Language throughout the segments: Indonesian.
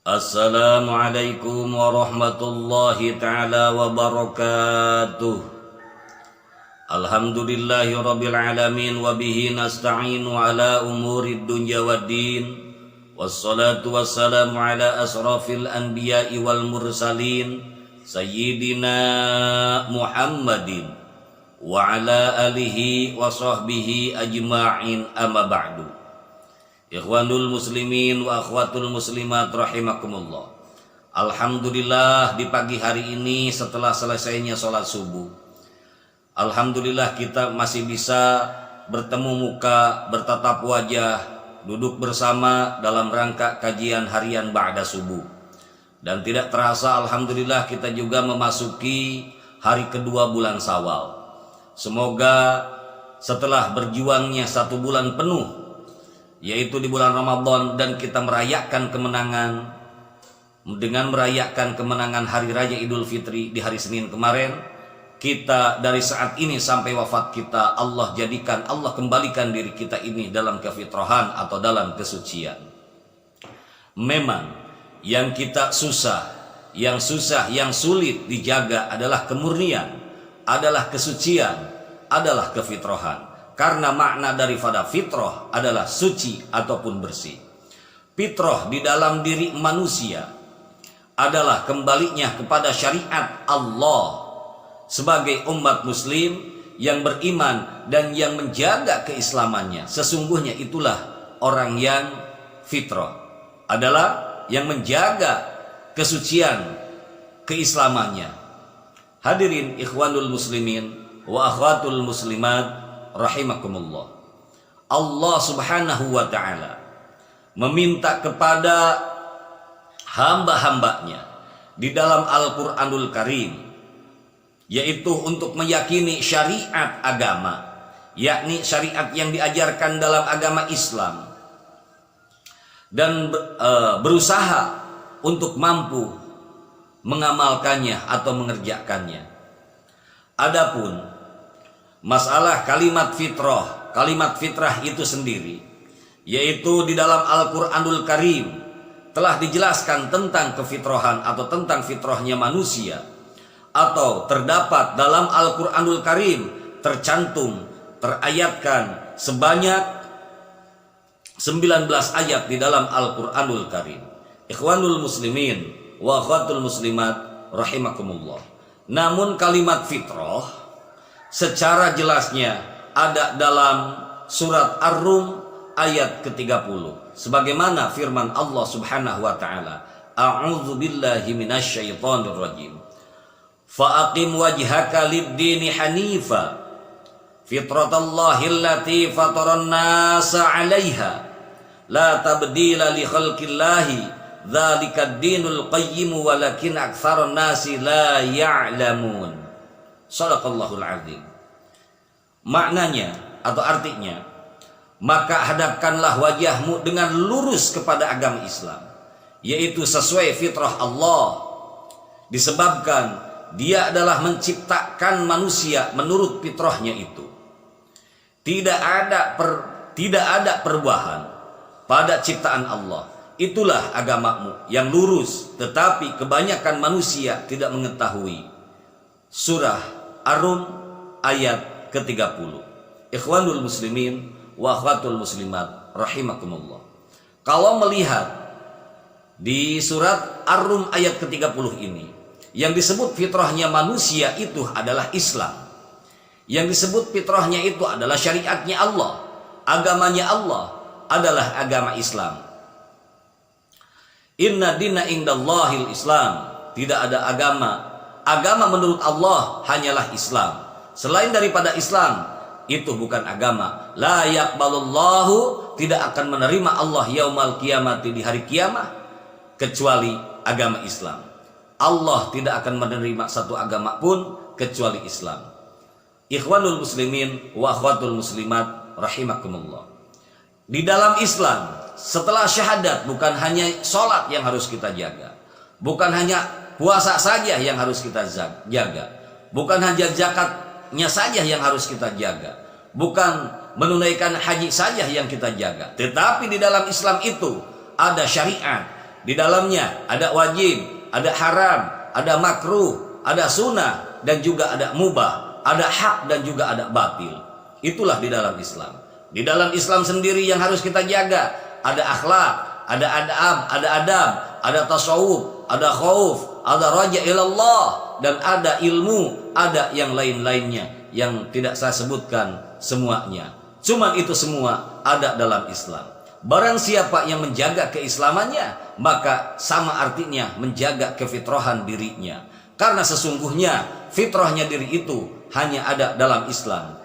Assalamualaikum warahmatullahi ta'ala wabarakatuh. Alhamdulillahi rabbil alamin wa bihi nasta'inu ala umurid dunya waddin. Wassalatu wassalamu ala asrafil anbiya'i wal mursalin Sayyidina Muhammadin wa ala alihi wa sahbihi ajma'in, amma ba'du. Ikhwanul muslimin wa akhwatul muslimat rahimakumullah. Alhamdulillah, di pagi hari ini setelah selesainya sholat subuh, alhamdulillah kita masih bisa bertemu muka, bertatap wajah, duduk bersama dalam rangka kajian harian ba'da subuh. Dan tidak terasa alhamdulillah kita juga memasuki hari kedua bulan Syawal. Semoga setelah berjuangnya 1 bulan penuh, yaitu di bulan Ramadan, dan kita merayakan kemenangan dengan merayakan kemenangan Hari Raya Idul Fitri di hari Senin kemarin, kita dari saat ini sampai wafat kita, Allah kembalikan diri kita ini dalam kefitrahan atau dalam kesucian. Memang yang kita yang sulit dijaga adalah kemurnian, adalah kesucian, adalah kefitrahan. Karena makna daripada fitrah adalah suci ataupun bersih. Fitrah di dalam diri manusia adalah kembalinya kepada syariat Allah sebagai umat muslim yang beriman dan yang menjaga keislamannya. Sesungguhnya itulah orang yang fitrah, adalah yang menjaga kesucian keislamannya. Hadirin ikhwanul muslimin wa akhwatul muslimat rahimakumullah. Allah subhanahu wa ta'ala meminta kepada hamba-hambanya di dalam Al-Quranul Karim, yaitu untuk meyakini syariat agama, yakni syariat yang diajarkan dalam agama Islam, dan berusaha untuk mampu mengamalkannya atau mengerjakannya. Adapun masalah kalimat fitrah itu sendiri, yaitu di dalam Al-Quranul Karim telah dijelaskan tentang kefitrahan atau tentang fitrahnya manusia, atau terdapat dalam Al-Quranul Karim terayatkan sebanyak 19 ayat di dalam Al-Quranul Karim. Ikhwanul muslimin wa akhwatul muslimat rahimakumullah. Namun kalimat fitrah secara jelasnya ada dalam surat Ar-Rum ayat ke-30, sebagaimana firman Allah subhanahu wa ta'ala, a'udzu billahi minasyaitonir rajim, fa'aqim wajhaka lid-dini hanifa fitratallahi allati fataran nasa 'alaiha la tabdila li khalqillahi dzalikad dinul qayyim walakin aktsaran nasi la ya'lamun. Shadaqallahul azim. Maknanya atau artinya, maka hadapkanlah wajahmu dengan lurus kepada agama Islam, yaitu sesuai fitrah Allah, disebabkan dia adalah menciptakan manusia menurut fitrahnya itu. Tidak ada perubahan pada ciptaan Allah. Itulah agamamu yang lurus, tetapi kebanyakan manusia tidak mengetahui. Surah Ar-Rum ayat ke-30. Ikhwanul muslimin wa akhwatul muslimat rahimakumullah. Kalau melihat di surat Ar-Rum ayat ke-30 ini, yang disebut fitrahnya manusia itu adalah Islam. Yang disebut fitrahnya itu adalah syariatnya Allah, agamanya Allah adalah agama Islam. Inna dina indallahil Islam. Tidak ada agama menurut Allah hanyalah Islam. Selain daripada Islam, itu bukan agama. La yaqbalullahu, tidak akan menerima Allah yaumal qiyamati, di hari kiamat, kecuali agama Islam. Allah tidak akan menerima satu agama pun kecuali Islam. Ikhwanul muslimin wa akhwatul muslimat rahimakumullah. Di dalam Islam, setelah syahadat, bukan hanya sholat yang harus kita jaga, bukan hanya puasa saja yang harus kita jaga, bukan hanya zakatnya saja yang harus kita jaga, bukan menunaikan haji saja yang kita jaga, tetapi di dalam Islam itu ada syariat, Di dalamnya ada wajib, ada haram, ada makruh, ada sunnah, dan juga ada mubah, ada hak dan juga ada batil. Itulah di dalam Islam. Di dalam Islam sendiri yang harus kita jaga, ada akhlak, ada adab, ada tasawuf, ada khauf, ada raja ilallah, dan ada ilmu, ada yang lain-lainnya yang tidak saya sebutkan semuanya. Cuman itu semua ada dalam Islam. Barang siapa yang menjaga keislamannya, maka sama artinya menjaga kefitrahan dirinya. Karena sesungguhnya fitrahnya diri itu hanya ada dalam Islam.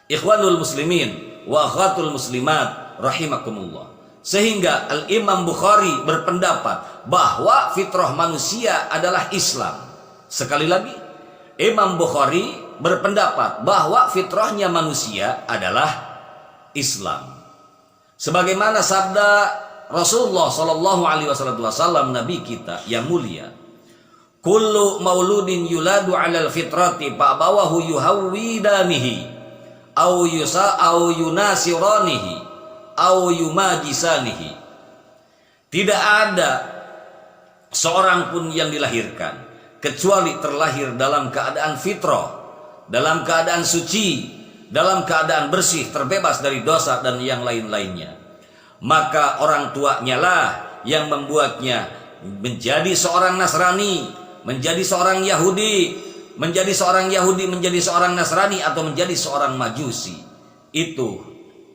Ikhwanul muslimin wa akhwatul muslimat rahimakumullah. Sehingga Al-Imam Bukhari berpendapat bahwa fitrah manusia adalah Islam. Sekali lagi, Imam Bukhari berpendapat bahwa fitrahnya manusia adalah Islam. Sebagaimana sabda Rasulullah Shallallahu Alaihi Wasallam, Nabi kita yang mulia, kullu mauludin yuladu alal fitrati fa'abawahu yuhawwidanihi au yunasiranihi au yumajisanihi. Tidak ada seorang pun yang dilahirkan kecuali terlahir dalam keadaan fitrah, dalam keadaan suci, dalam keadaan bersih, terbebas dari dosa dan yang lain-lainnya. Maka orang tuanya lah yang membuatnya menjadi seorang Nasrani, menjadi seorang Yahudi, menjadi seorang Nasrani, atau menjadi seorang Majusi. Itu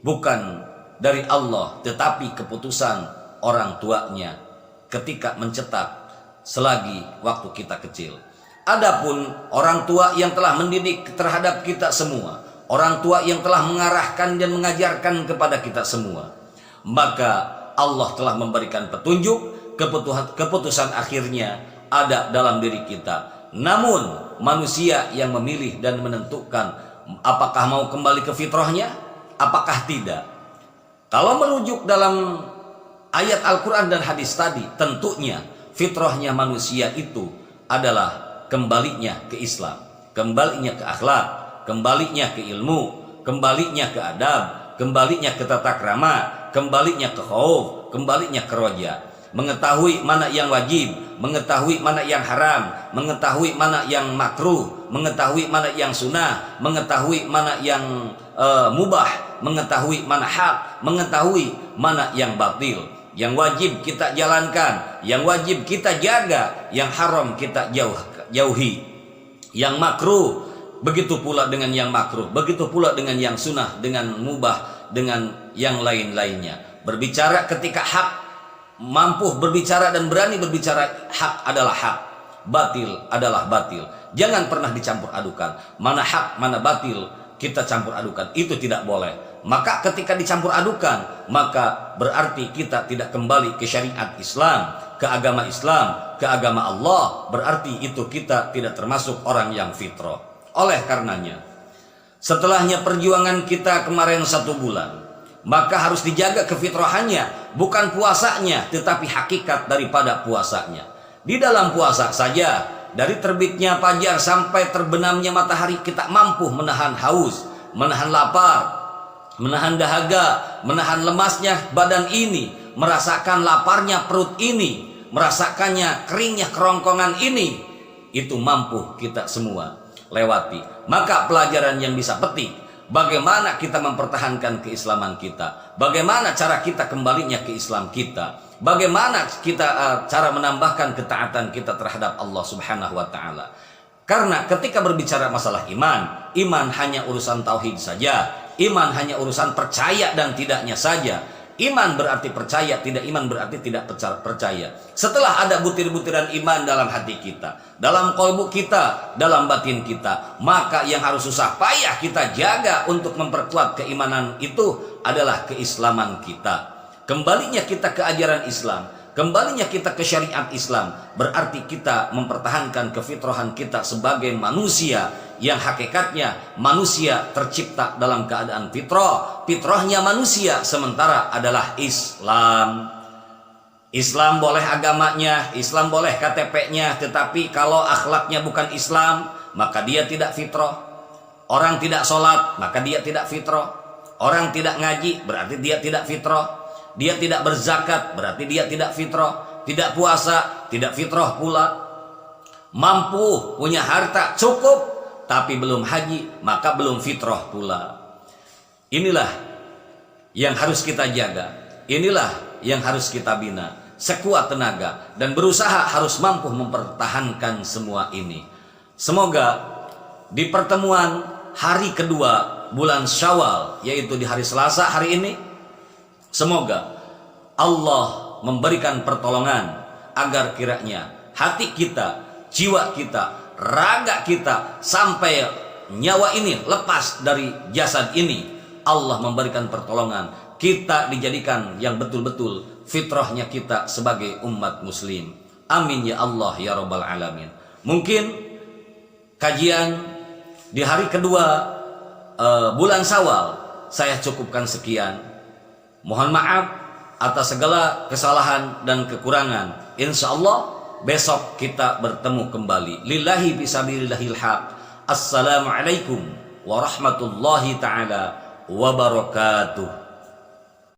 bukan dari Allah, tetapi keputusan orang tuanya ketika mencetak selagi waktu kita kecil. Adapun orang tua yang telah mendidik terhadap kita semua, orang tua yang telah mengarahkan dan mengajarkan kepada kita semua, maka Allah telah memberikan petunjuk, keputusan akhirnya ada dalam diri kita. Namun manusia yang memilih dan menentukan apakah mau kembali ke fitrahnya, apakah tidak. Kalau merujuk dalam ayat Al-Quran dan hadis tadi, tentunya fitrahnya manusia itu adalah kembalinya ke Islam, kembalinya ke akhlak, kembalinya ke ilmu, kembalinya ke adab, kembalinya ke tata krama, kembalinya ke khauf, kembalinya ke roja. Mengetahui mana yang wajib, mengetahui mana yang haram, mengetahui mana yang makruh, mengetahui mana yang sunnah, mengetahui mana yang mubah, mengetahui mana hak, mengetahui mana yang batil. Yang wajib kita jalankan, yang wajib kita jaga, yang haram kita jauhi. Yang makruh, begitu pula dengan yang makruh, begitu pula dengan yang sunnah, dengan mubah, dengan yang lain-lainnya. Berbicara ketika hak, mampu berbicara dan berani berbicara, hak adalah hak, batil adalah batil. Jangan pernah dicampur adukan. Mana hak, mana batil kita campur adukan, itu tidak boleh. Maka ketika dicampur adukan, maka berarti kita tidak kembali ke syariat Islam, ke agama Islam, ke agama Allah. Berarti itu kita tidak termasuk orang yang fitrah. Oleh karenanya, setelahnya perjuangan kita kemarin 1 bulan, maka harus dijaga kefitrahannya, bukan puasanya, tetapi hakikat daripada puasanya. Di dalam puasa saja, dari terbitnya fajar sampai terbenamnya matahari, kita mampu menahan haus, menahan lapar, menahan dahaga, menahan lemasnya badan ini, merasakan laparnya perut ini, merasakannya keringnya kerongkongan ini. Itu mampu kita semua lewati. Maka pelajaran yang bisa petik, bagaimana kita mempertahankan keislaman kita, bagaimana cara kita kembalinya ke Islam kita, bagaimana kita cara menambahkan ketaatan kita terhadap Allah Subhanahu wa taala. Karena ketika berbicara masalah iman, iman hanya urusan tauhid saja, iman hanya urusan percaya dan tidaknya saja. Iman berarti percaya, tidak iman berarti tidak percaya. Setelah ada butir-butiran iman dalam hati kita, dalam kolbu kita, dalam batin kita, maka yang harus susah payah kita jaga untuk memperkuat keimanan itu adalah keislaman kita. Kembalinya kita ke ajaran Islam, kembalinya kita ke syariat Islam, berarti kita mempertahankan kefitrahan kita sebagai manusia yang hakikatnya manusia tercipta dalam keadaan fitrah. Fitrahnya manusia sementara adalah Islam. Islam boleh agamanya, Islam boleh KTP-nya, tetapi kalau akhlaknya bukan Islam, maka dia tidak fitrah. Orang tidak sholat, maka dia tidak fitrah. Orang tidak ngaji, berarti dia tidak fitrah. Dia tidak berzakat, berarti dia tidak fitrah. tidak puasa, tidak fitrah pula. Mampu, punya harta cukup, tapi belum haji, maka belum fitrah pula. Inilah yang harus kita jaga. Inilah yang harus kita bina sekuat tenaga, dan berusaha harus mampu mempertahankan semua ini. Semoga di pertemuan hari kedua bulan Syawal, yaitu di hari Selasa hari ini, semoga Allah memberikan pertolongan agar kiranya hati kita, jiwa kita, raga kita, sampai nyawa ini lepas dari jasad ini, Allah memberikan pertolongan, kita dijadikan yang betul-betul fitrahnya kita sebagai umat muslim. Amin ya Allah ya Rabbal Alamin. Mungkin kajian di hari kedua bulan Syawal saya cukupkan sekian. Mohon maaf atas segala kesalahan dan kekurangan. Insya Allah besok kita bertemu kembali. Lillahi fisabilillahil haq. Assalamualaikum warahmatullahi taala wabarakatuh.